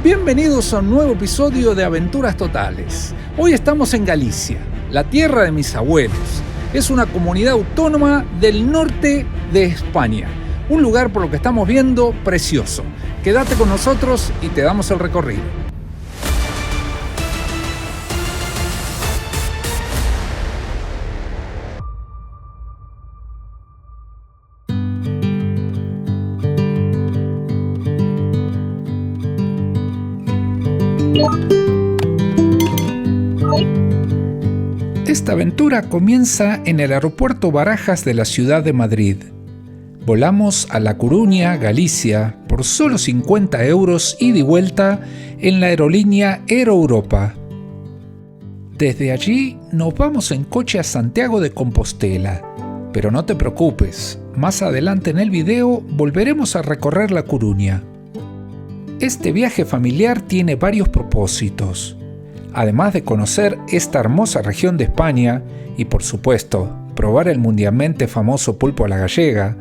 Bienvenidos a un nuevo episodio de Aventuras Totales. Hoy estamos en Galicia, la tierra de mis abuelos. Es una comunidad autónoma del norte de España. Un lugar, por lo que estamos viendo, precioso. Quédate con nosotros y te damos el recorrido. Esta aventura comienza en el aeropuerto Barajas de la ciudad de Madrid. Volamos a La Coruña, Galicia, por solo 50 euros ida y vuelta en la aerolínea Aero Europa. Desde allí nos vamos en coche a Santiago de Compostela. Pero no te preocupes, más adelante en el video volveremos a recorrer La Coruña. Este viaje familiar tiene varios propósitos. Además de conocer esta hermosa región de España y, por supuesto, probar el mundialmente famoso pulpo a la gallega,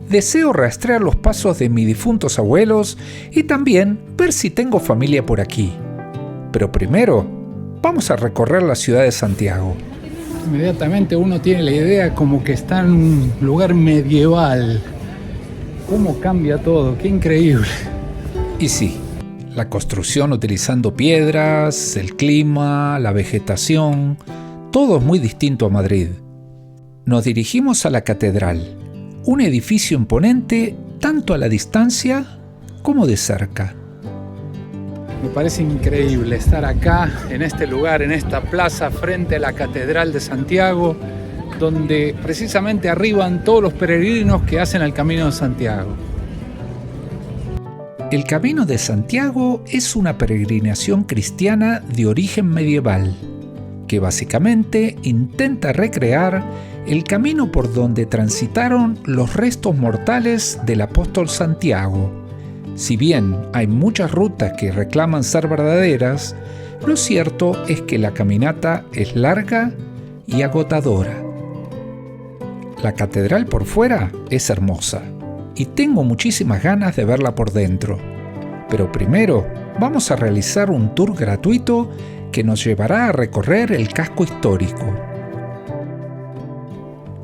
deseo rastrear los pasos de mis difuntos abuelos y también ver si tengo familia por aquí. Pero primero, vamos a recorrer la ciudad de Santiago. Inmediatamente uno tiene la idea como que está en un lugar medieval. ¿Cómo cambia todo? ¡Qué increíble! Y sí, la construcción utilizando piedras, el clima, la vegetación, todo es muy distinto a Madrid. Nos dirigimos a la catedral, un edificio imponente tanto a la distancia como de cerca. Me parece increíble estar acá, en este lugar, en esta plaza, frente a la Catedral de Santiago, donde precisamente arriban todos los peregrinos que hacen el Camino de Santiago. El Camino de Santiago es una peregrinación cristiana de origen medieval, que básicamente intenta recrear el camino por donde transitaron los restos mortales del apóstol Santiago. Si bien hay muchas rutas que reclaman ser verdaderas, lo cierto es que la caminata es larga y agotadora. La catedral por fuera es hermosa y tengo muchísimas ganas de verla por dentro. Pero primero vamos a realizar un tour gratuito que nos llevará a recorrer el casco histórico.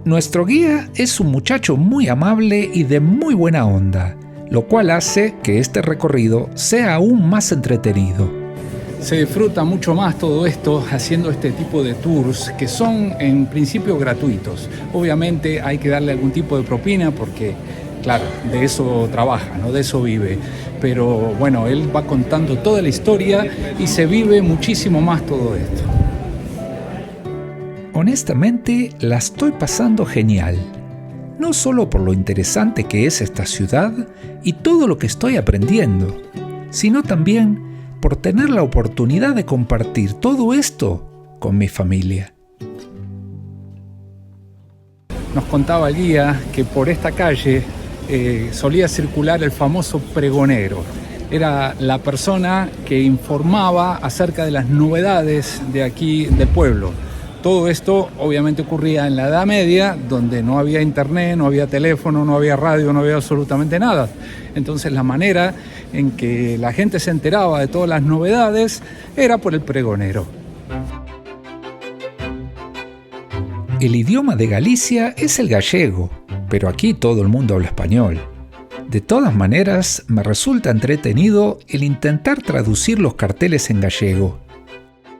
Nuestro guía es un muchacho muy amable y de muy buena onda, lo cual hace que este recorrido sea aún más entretenido. Se disfruta mucho más todo esto haciendo este tipo de tours que son en principio gratuitos. Obviamente hay que darle algún tipo de propina porque, claro, de eso trabaja, ¿no? De eso vive. Pero bueno, él va contando toda la historia y se vive muchísimo más todo esto. Honestamente, la estoy pasando genial. No solo por lo interesante que es esta ciudad y todo lo que estoy aprendiendo, sino también por tener la oportunidad de compartir todo esto con mi familia. Nos contaba el guía que por esta calle solía circular el famoso pregonero. Era la persona que informaba acerca de las novedades de aquí del pueblo. Todo esto obviamente ocurría en la Edad Media, donde no había internet, no había teléfono, no había radio, no había absolutamente nada. Entonces la manera en que la gente se enteraba de todas las novedades era por el pregonero. El idioma de Galicia es el gallego, pero aquí todo el mundo habla español. De todas maneras, me resulta entretenido el intentar traducir los carteles en gallego,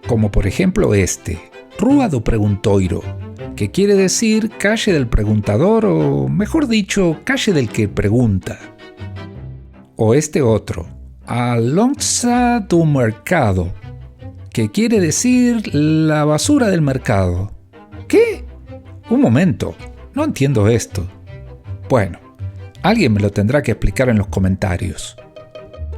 como por ejemplo este, Rúa do Preguntoiro, que quiere decir calle del preguntador o, mejor dicho, calle del que pregunta. O este otro, A Lonça do Mercado, que quiere decir la basura del mercado. ¿Qué? Un momento, no entiendo esto. Bueno, alguien me lo tendrá que explicar en los comentarios.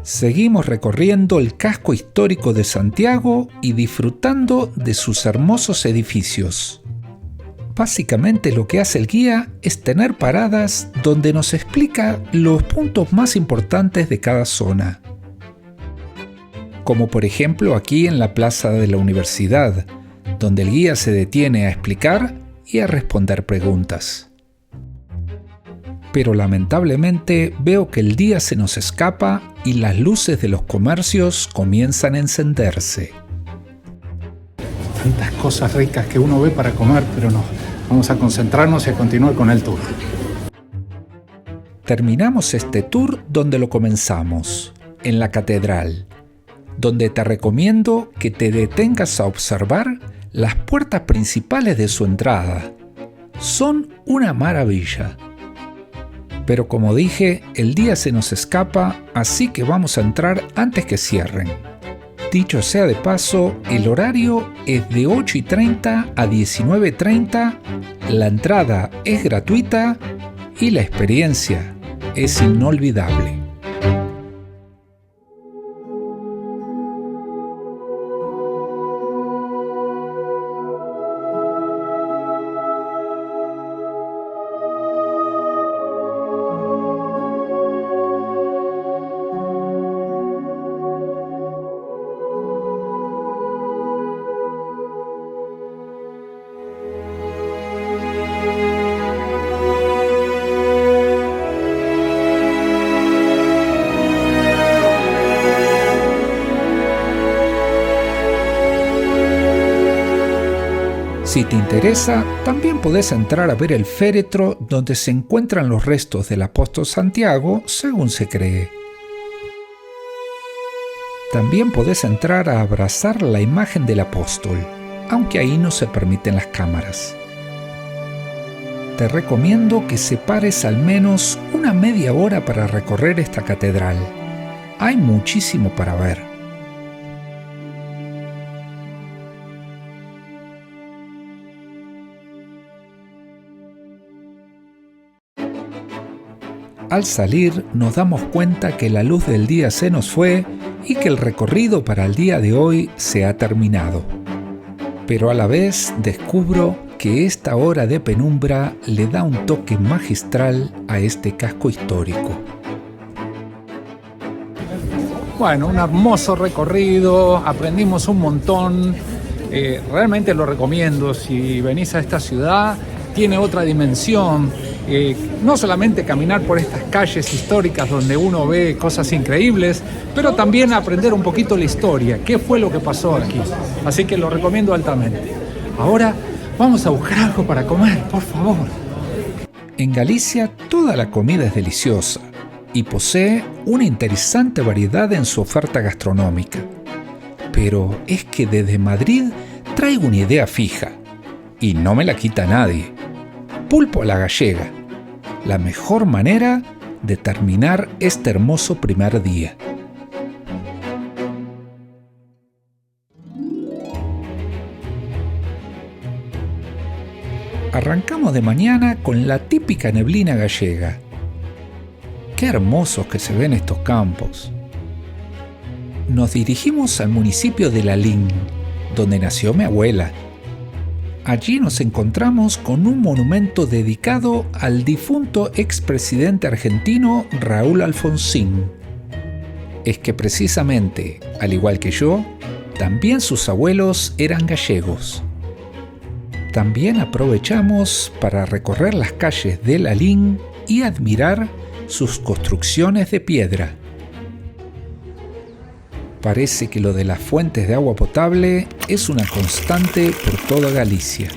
Seguimos recorriendo el casco histórico de Santiago y disfrutando de sus hermosos edificios. Básicamente lo que hace el guía es tener paradas donde nos explica los puntos más importantes de cada zona. Como por ejemplo aquí en la Plaza de la Universidad, donde el guía se detiene a explicar y a responder preguntas. Pero lamentablemente veo que el día se nos escapa y las luces de los comercios comienzan a encenderse. Tantas cosas ricas que uno ve para comer, pero no. Vamos a concentrarnos y a continuar con el tour. Terminamos este tour donde lo comenzamos, en la catedral, donde te recomiendo que te detengas a observar las puertas principales de su entrada. Son una maravilla. Pero como dije, el día se nos escapa, así que vamos a entrar antes que cierren. Dicho sea de paso, el horario es de 8:30 a 19:30, la entrada es gratuita y la experiencia es inolvidable. Si te interesa, también podés entrar a ver el féretro donde se encuentran los restos del apóstol Santiago, según se cree. También podés entrar a abrazar la imagen del apóstol, aunque ahí no se permiten las cámaras. Te recomiendo que separes al menos una media hora para recorrer esta catedral. Hay muchísimo para ver. Al salir nos damos cuenta que la luz del día se nos fue y que el recorrido para el día de hoy se ha terminado. Pero a la vez descubro que esta hora de penumbra le da un toque magistral a este casco histórico. Bueno, un hermoso recorrido, aprendimos un montón. Realmente lo recomiendo. Si venís a esta ciudad, tiene otra dimensión. No solamente caminar por estas calles históricas donde uno ve cosas increíbles, pero también aprender un poquito la historia, qué fue lo que pasó aquí. Así que lo recomiendo altamente. Ahora vamos a buscar algo para comer, por favor. En Galicia toda la comida es deliciosa y posee una interesante variedad en su oferta gastronómica. Pero es que desde Madrid traigo una idea fija y no me la quita nadie. Pulpo a la gallega, la mejor manera de terminar este hermoso primer día. Arrancamos de mañana con la típica neblina gallega. Qué hermosos que se ven estos campos. Nos dirigimos al municipio de Lalín, donde nació mi abuela. Allí nos encontramos con un monumento dedicado al difunto expresidente argentino Raúl Alfonsín. Es que precisamente, al igual que yo, también sus abuelos eran gallegos. También aprovechamos para recorrer las calles de Lalín y admirar sus construcciones de piedra. Parece que lo de las fuentes de agua potable es una constante por toda Galicia.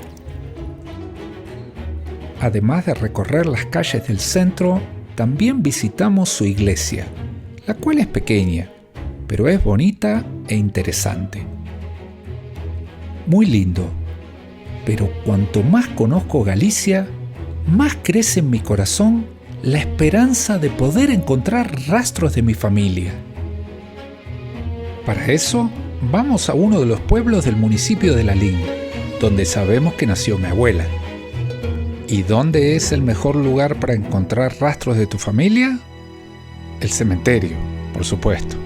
Además de recorrer las calles del centro, también visitamos su iglesia, la cual es pequeña, pero es bonita e interesante. Muy lindo, pero cuanto más conozco Galicia, más crece en mi corazón la esperanza de poder encontrar rastros de mi familia. Para eso, vamos a uno de los pueblos del municipio de Lalín, donde sabemos que nació mi abuela. ¿Y dónde es el mejor lugar para encontrar rastros de tu familia? El cementerio, por supuesto.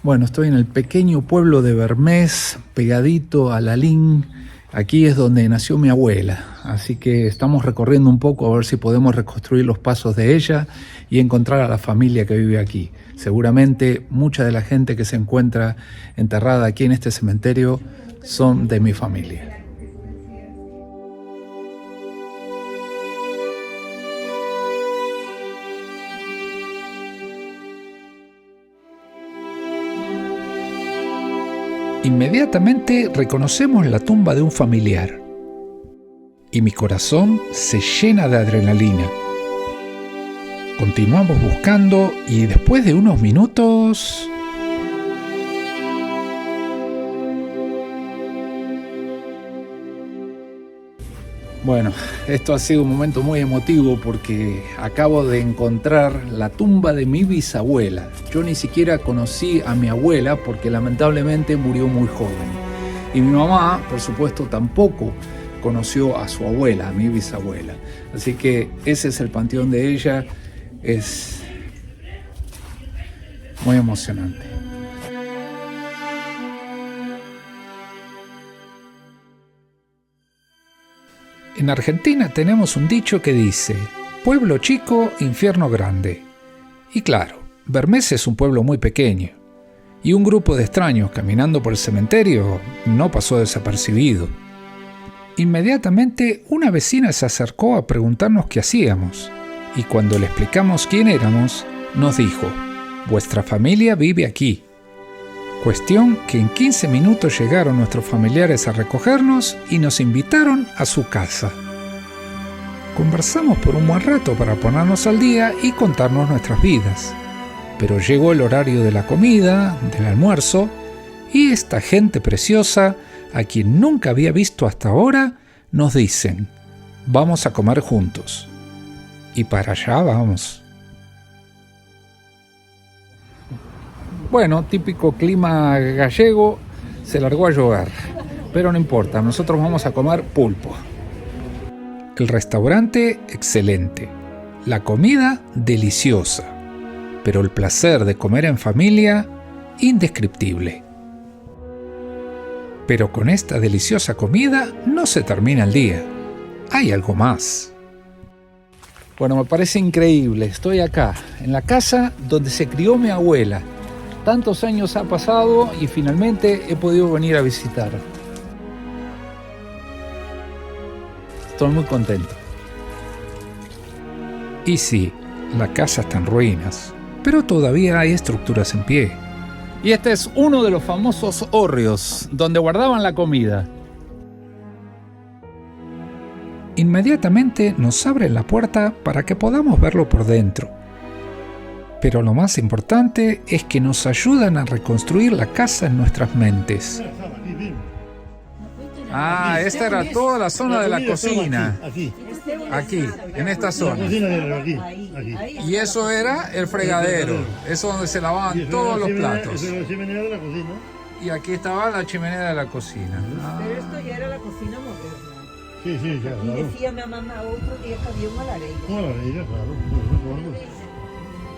Bueno, estoy en el pequeño pueblo de Bermés, pegadito a Lalín. Aquí es donde nació mi abuela, así que estamos recorriendo un poco a ver si podemos reconstruir los pasos de ella y encontrar a la familia que vive aquí. Seguramente mucha de la gente que se encuentra enterrada aquí en este cementerio son de mi familia. Inmediatamente reconocemos la tumba de un familiar y mi corazón se llena de adrenalina. Continuamos buscando y después de unos minutos... Bueno, esto ha sido un momento muy emotivo porque acabo de encontrar la tumba de mi bisabuela. Yo ni siquiera conocí a mi abuela porque lamentablemente murió muy joven. Y mi mamá, por supuesto, tampoco conoció a su abuela, a mi bisabuela. Así que ese es el panteón de ella. Es muy emocionante. En Argentina tenemos un dicho que dice: pueblo chico, infierno grande. Y claro, Bermés es un pueblo muy pequeño, y un grupo de extraños caminando por el cementerio no pasó desapercibido. Inmediatamente una vecina se acercó a preguntarnos qué hacíamos, y cuando le explicamos quién éramos, nos dijo: vuestra familia vive aquí. Cuestión que en 15 minutos llegaron nuestros familiares a recogernos y nos invitaron a su casa. Conversamos por un buen rato para ponernos al día y contarnos nuestras vidas. Pero llegó el horario de la comida, del almuerzo, y esta gente preciosa, a quien nunca había visto hasta ahora, nos dicen: vamos a comer juntos. Y para allá vamos. Bueno, típico clima gallego, se largó a llover, pero no importa, nosotros vamos a comer pulpo. El restaurante, excelente. La comida, deliciosa. Pero el placer de comer en familia, indescriptible. Pero con esta deliciosa comida no se termina el día. Hay algo más. Bueno, me parece increíble, estoy acá, en la casa donde se crió mi abuela. Tantos años ha pasado y finalmente he podido venir a visitar. Estoy muy contento. Y sí, la casa está en ruinas, pero todavía hay estructuras en pie. Y este es uno de los famosos hórreos, donde guardaban la comida. Inmediatamente nos abren la puerta para que podamos verlo por dentro. Pero lo más importante es que nos ayudan a reconstruir la casa en nuestras mentes. Ah, esta era toda la zona de la cocina. Aquí, en esta zona. Y eso era el fregadero. Eso donde se lavaban todos los platos. Y aquí estaba la chimenea de la cocina. Pero esto ya era la cocina moderna. Sí, sí, ya, Y claro. decía mi mamá otro día que había una lareira. Una lareira, claro.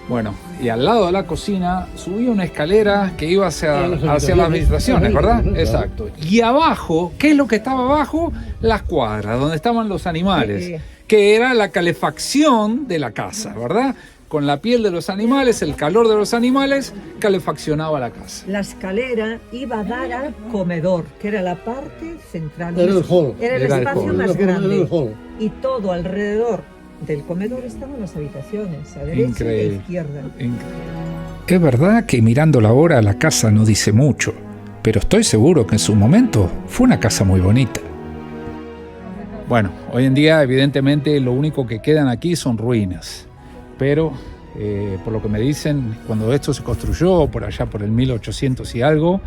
Bueno, y al lado de la cocina subía una escalera que iba hacia las habitaciones, ¿verdad? Exacto. Y abajo, ¿qué es lo que estaba abajo? Las cuadras, donde estaban los animales, que era la calefacción de la casa, ¿verdad? Con la piel de los animales, el calor de los animales, calefaccionaba la casa. La escalera iba a dar al comedor, que era la parte central. Era el hall. Era el Era el espacio hall. más Era el grande. hall. Y todo alrededor del comedor estaban las habitaciones, a derecha y a Increíble. izquierda. Es verdad que mirando la hora la casa no dice mucho, pero estoy seguro que en su momento fue una casa muy bonita. Bueno, hoy en día evidentemente lo único que quedan aquí son ruinas, pero por lo que me dicen, cuando esto se construyó por allá por el 1800 y algo,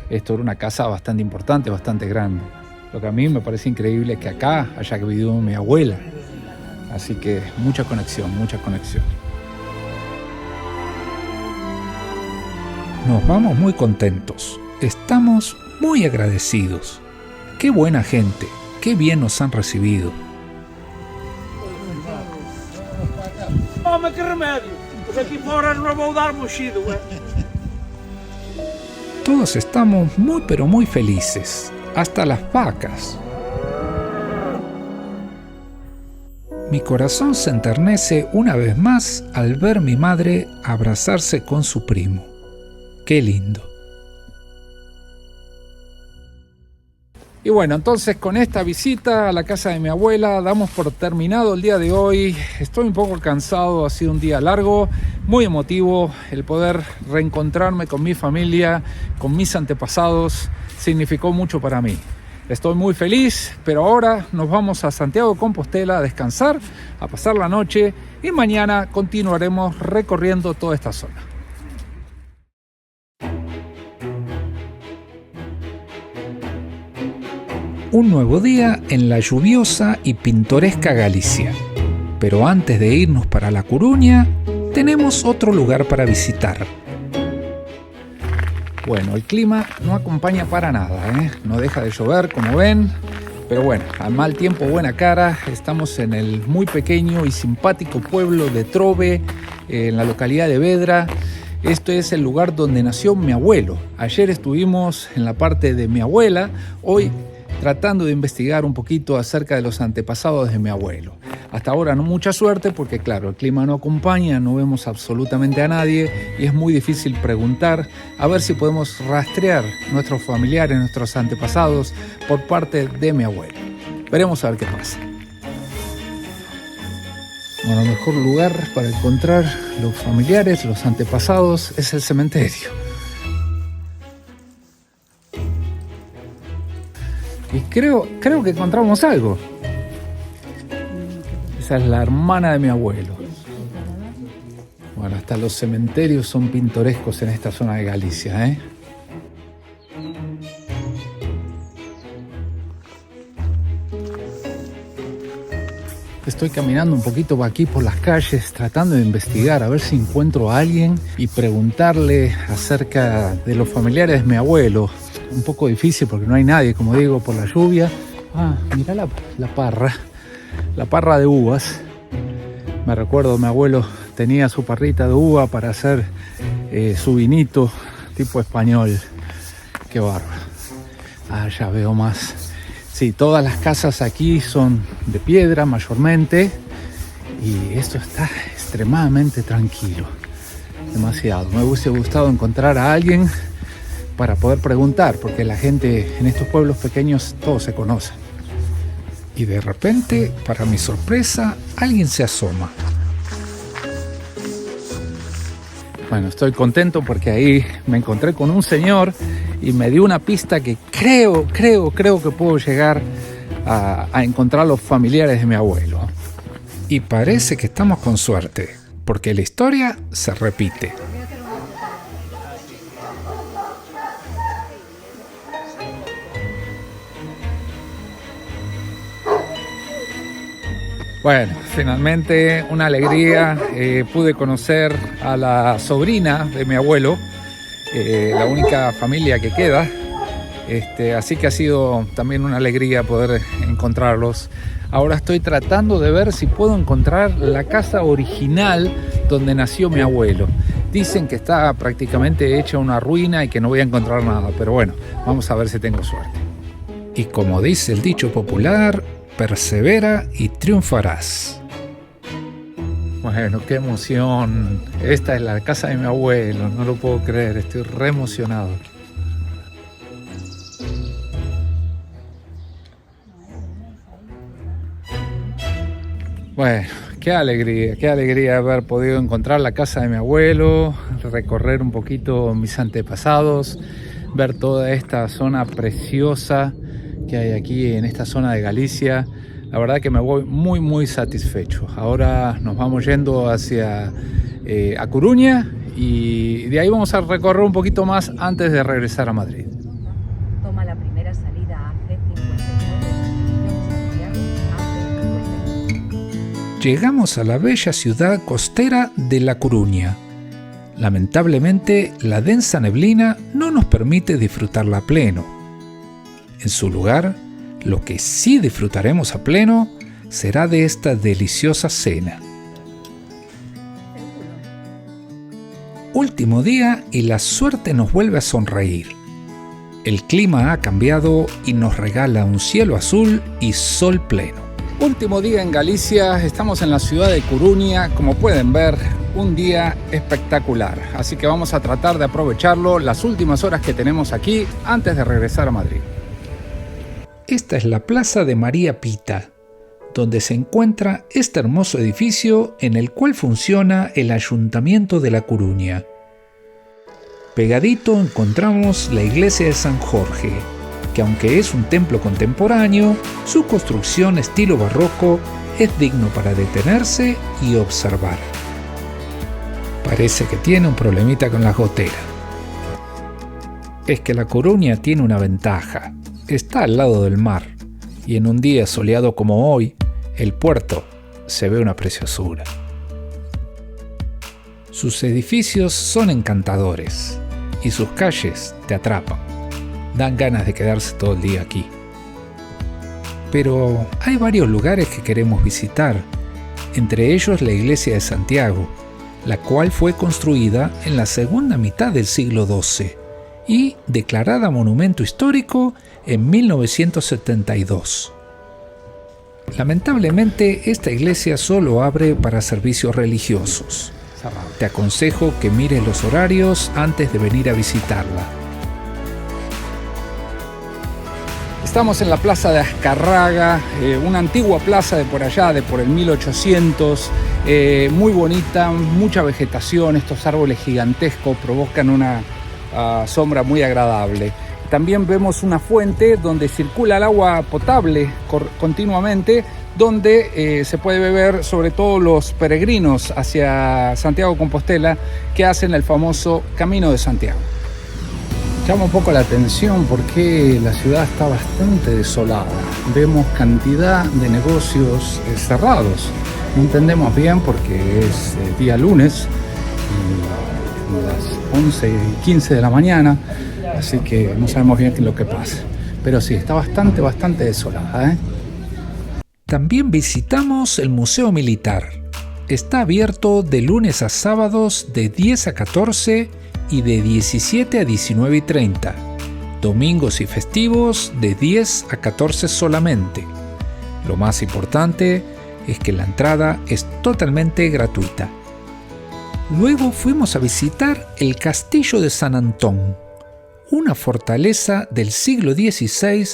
esto era una casa bastante importante, bastante grande. Lo que a mí me parece increíble es que acá haya vivido mi abuela, así que mucha conexión, mucha conexión. Nos vamos muy contentos, estamos muy agradecidos. Qué buena gente, qué bien nos han recibido. Homem, que remédio! Pois aqui fora não vou dar mochido, é? Todos estamos muy pero muy felices, hasta las vacas. Mi corazón se enternece una vez más al ver mi madre abrazarse con su primo. Qué lindo. Y bueno, entonces con esta visita a la casa de mi abuela damos por terminado el día de hoy. Estoy un poco cansado, ha sido un día largo, muy emotivo. El poder reencontrarme con mi familia, con mis antepasados, significó mucho para mí. Estoy muy feliz, pero ahora nos vamos a Santiago de Compostela a descansar, a pasar la noche y mañana continuaremos recorriendo toda esta zona. Un nuevo día en la lluviosa y pintoresca Galicia. Pero antes de irnos para La Coruña, tenemos otro lugar para visitar. Bueno, el clima no acompaña para nada, no deja de llover, como ven. Pero bueno, al mal tiempo, buena cara. Estamos en el muy pequeño y simpático pueblo de Trove, en la localidad de Vedra. Este es el lugar donde nació mi abuelo. Ayer estuvimos en la parte de mi abuela, hoy tratando de investigar un poquito acerca de los antepasados de mi abuelo. Hasta ahora no mucha suerte porque claro, el clima no acompaña, no vemos absolutamente a nadie y es muy difícil preguntar a ver si podemos rastrear nuestros familiares, nuestros antepasados por parte de mi abuelo. Veremos a ver qué pasa. Bueno, el mejor lugar para encontrar los familiares, los antepasados, es el cementerio. Y creo que encontramos algo. Esa es la hermana de mi abuelo. Bueno, hasta los cementerios son pintorescos en esta zona de Galicia, Estoy caminando un poquito aquí por las calles tratando de investigar a ver si encuentro a alguien y preguntarle acerca de los familiares de mi abuelo. Un poco difícil porque no hay nadie, como digo, por la lluvia. Mira la parra de uvas. Me recuerdo, mi abuelo tenía su parrita de uva para hacer su vinito tipo español. Qué bárbaro. Ya veo más. Sí, todas las casas aquí son de piedra mayormente y esto está extremadamente tranquilo. Demasiado. Me hubiese gustado encontrar a alguien para poder preguntar, porque la gente en estos pueblos pequeños todos se conocen. Y de repente, para mi sorpresa, alguien se asoma. Bueno, estoy contento porque ahí me encontré con un señor y me dio una pista que creo que puedo llegar a encontrar los familiares de mi abuelo. Y parece que estamos con suerte, porque la historia se repite. Bueno, finalmente una alegría, pude conocer a la sobrina de mi abuelo, la única familia que queda, así que ha sido también una alegría poder encontrarlos. Ahora estoy tratando de ver si puedo encontrar la casa original donde nació mi abuelo. Dicen que está prácticamente hecha una ruina y que no voy a encontrar nada, pero bueno, vamos a ver si tengo suerte. Y como dice el dicho popular, persevera y triunfarás. Bueno, qué emoción. Esta es la casa de mi abuelo, no lo puedo creer, estoy re emocionado. Bueno, qué alegría haber podido encontrar la casa de mi abuelo, recorrer un poquito mis antepasados, ver toda esta zona preciosa que hay aquí en esta zona de Galicia. La verdad que me voy muy satisfecho. Ahora nos vamos yendo hacia A Coruña y de ahí vamos a recorrer un poquito más antes de regresar a Madrid. Toma la primera salida a AC59. Llegamos a la bella ciudad costera de La Coruña. Lamentablemente, la densa neblina no nos permite disfrutarla a pleno. En su lugar, lo que sí disfrutaremos a pleno será de esta deliciosa cena. Último día y la suerte nos vuelve a sonreír. El clima ha cambiado y nos regala un cielo azul y sol pleno. Último día en Galicia, estamos en la ciudad de Coruña, como pueden ver, un día espectacular. Así que vamos a tratar de aprovecharlo las últimas horas que tenemos aquí antes de regresar a Madrid. Esta es la Plaza de María Pita, donde se encuentra este hermoso edificio en el cual funciona el Ayuntamiento de La Coruña. Pegadito encontramos la iglesia de San Jorge, que aunque es un templo contemporáneo, su construcción estilo barroco es digno para detenerse y observar. Parece que tiene un problemita con las goteras. Es que La Coruña tiene una ventaja, está al lado del mar, y en un día soleado como hoy, el puerto se ve una preciosura. Sus edificios son encantadores y sus calles te atrapan. Dan ganas de quedarse todo el día aquí. Pero hay varios lugares que queremos visitar, entre ellos la iglesia de Santiago, la cual fue construida en la segunda mitad del siglo XII y declarada monumento histórico en 1972. Lamentablemente, esta iglesia solo abre para servicios religiosos. Te aconsejo que mires los horarios antes de venir a visitarla. Estamos en la plaza de Azcarraga, una antigua plaza de por allá, de por el 1800, muy bonita, mucha vegetación, estos árboles gigantescos provocan una sombra muy agradable. También vemos una fuente donde circula el agua potable continuamente, donde se puede beber sobre todo los peregrinos hacia Santiago de Compostela que hacen el famoso Camino de Santiago. Llama un poco la atención porque la ciudad está bastante desolada. Vemos cantidad de negocios cerrados. No entendemos bien porque es día lunes, las 11:15 de la mañana, así que no sabemos bien qué es lo que pasa. Pero sí, está bastante desolada, ¿eh? También visitamos el Museo Militar. Está abierto de lunes a sábados de 10 a 14 y de 17 a 19:30. Domingos y festivos de 10 a 14 solamente. Lo más importante es que la entrada es totalmente gratuita. Luego fuimos a visitar el Castillo de San Antón, una fortaleza del siglo XVI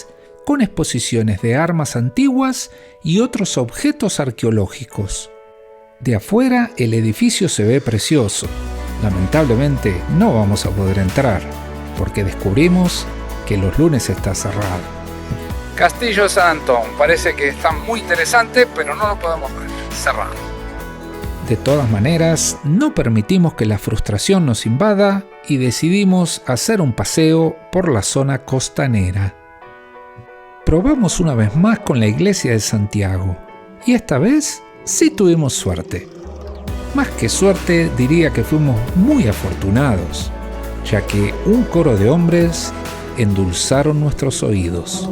con exposiciones de armas antiguas y otros objetos arqueológicos. De afuera el edificio se ve precioso. Lamentablemente no vamos a poder entrar, porque descubrimos que los lunes está cerrado. Castillo de San Antón, parece que está muy interesante, pero no lo podemos ver, cerrado. De todas maneras, no permitimos que la frustración nos invada y decidimos hacer un paseo por la zona costanera. Probamos una vez más con la iglesia de Santiago, y esta vez sí tuvimos suerte. Más que suerte, diría que fuimos muy afortunados, ya que un coro de hombres endulzaron nuestros oídos.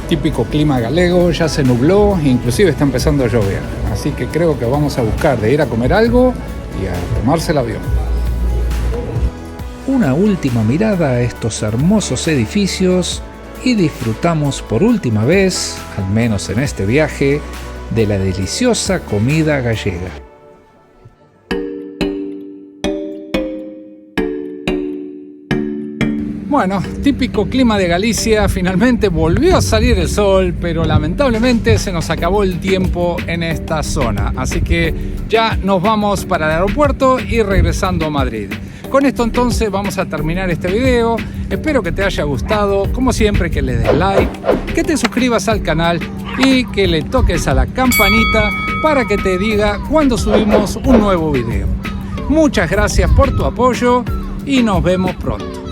Típico clima galego, ya se nubló, inclusive está empezando a llover. Así que creo que vamos a buscar de ir a comer algo y a tomarse el avión. Una última mirada a estos hermosos edificios y disfrutamos por última vez, al menos en este viaje, de la deliciosa comida gallega. Bueno, típico clima de Galicia, finalmente volvió a salir el sol, pero lamentablemente se nos acabó el tiempo en esta zona. Así que ya nos vamos para el aeropuerto y regresando a Madrid. Con esto entonces vamos a terminar este video. Espero que te haya gustado. Como siempre, que le des like, que te suscribas al canal y que le toques a la campanita para que te diga cuando subimos un nuevo video. Muchas gracias por tu apoyo y nos vemos pronto.